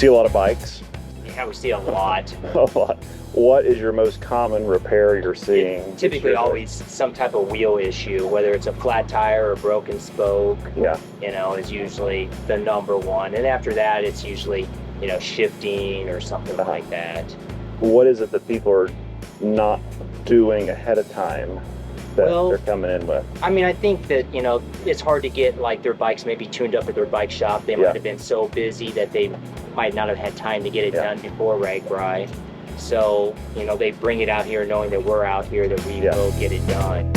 see a lot of bikes? Yeah, we see a lot. A lot. What is your most common repair you're seeing? It's typically always some type of wheel issue, whether it's a flat tire or a broken spoke. Yeah. You know, is usually the number one. And after that, it's usually, you know, shifting or something like that. What is it that people are not doing ahead of time that they're coming in with? I mean, I think that, you know, it's hard to get like their bikes maybe tuned up at their bike shop. They might have been so busy that they might not have had time to get it done before Ragbrai. So, you know, they bring it out here knowing that we're out here, that we will get it done.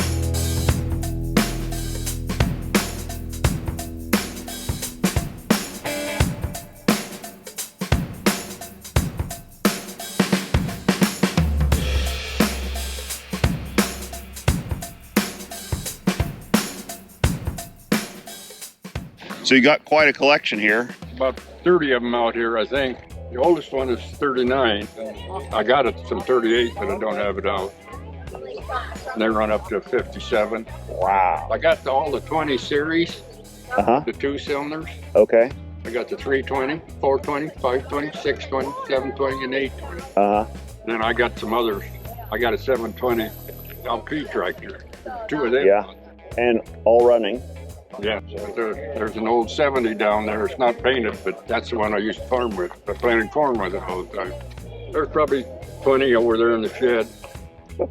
So you got quite a collection here. About 30 of them out here, I think. The oldest one is 39. I got it some 38, but I don't have it out. And they run up to 57. Wow. I got all the 20 series, the 2 cylinders. Okay. I got the 320, 420, 520, 620, 720, and 820. And then I got some others. I got a 720 LP tractor. 2 of them. Yeah. And all running. Yeah, there's an old 70 down there. It's not painted, but that's the one I used to farm with. I planted corn with it all the time. There's probably 20 over there in the shed,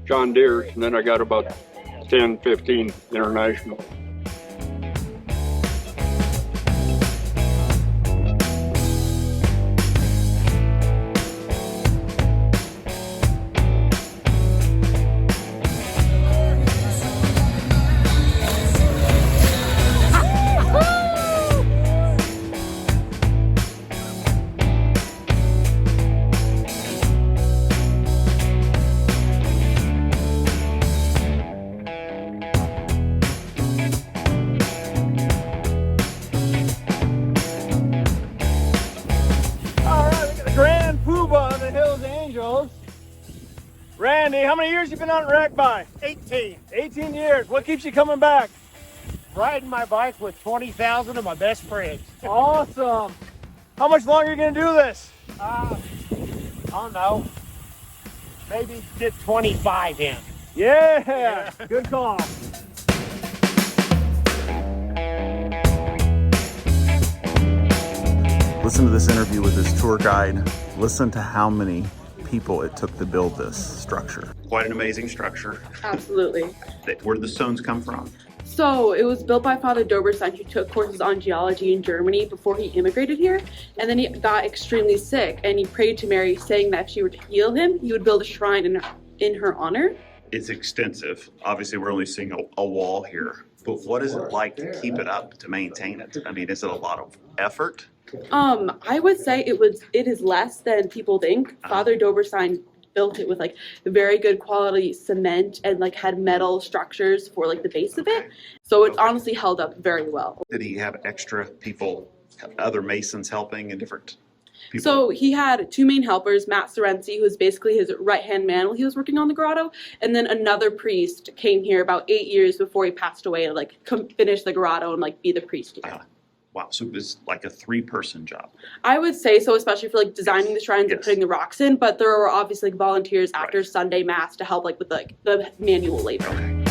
John Deere's, and then I got about 10, 15 international. Randy, how many years you been on Ragbrai? 18. 18 years. What keeps you coming back? Riding my bike with 20,000 of my best friends. Awesome. How much longer are you going to do this? I don't know. Maybe get 25 in. Yeah. Good call. Listen to this interview with this tour guide. Listen to how many people it took to build this structure. Quite an amazing structure. Absolutely. Where did the stones come from? So it was built by Father Doberstein, who took courses on geology in Germany before he immigrated here. And then he got extremely sick and he prayed to Mary, saying that if she were to heal him, he would build a shrine in her honor. It's extensive. Obviously, we're only seeing a wall here. But what is it like to keep it up, to maintain it? I mean, is it a lot of effort? I would say it is less than people think. Father Doberstein built it with like very good quality cement and like had metal structures for like the base of it. So it's honestly held up very well. Did he have extra people, other masons helping and different people? So he had 2 main helpers, Matt Sorensi, who was basically his right-hand man while he was working on the grotto, and then another priest came here about 8 years before he passed away to like finish the grotto and like be the priest here. Wow, so it was like a 3-person job. I would say so, especially for like designing the shrines and putting the rocks in, but there were obviously like volunteers after Sunday Mass to help like with like the manual labor. Okay.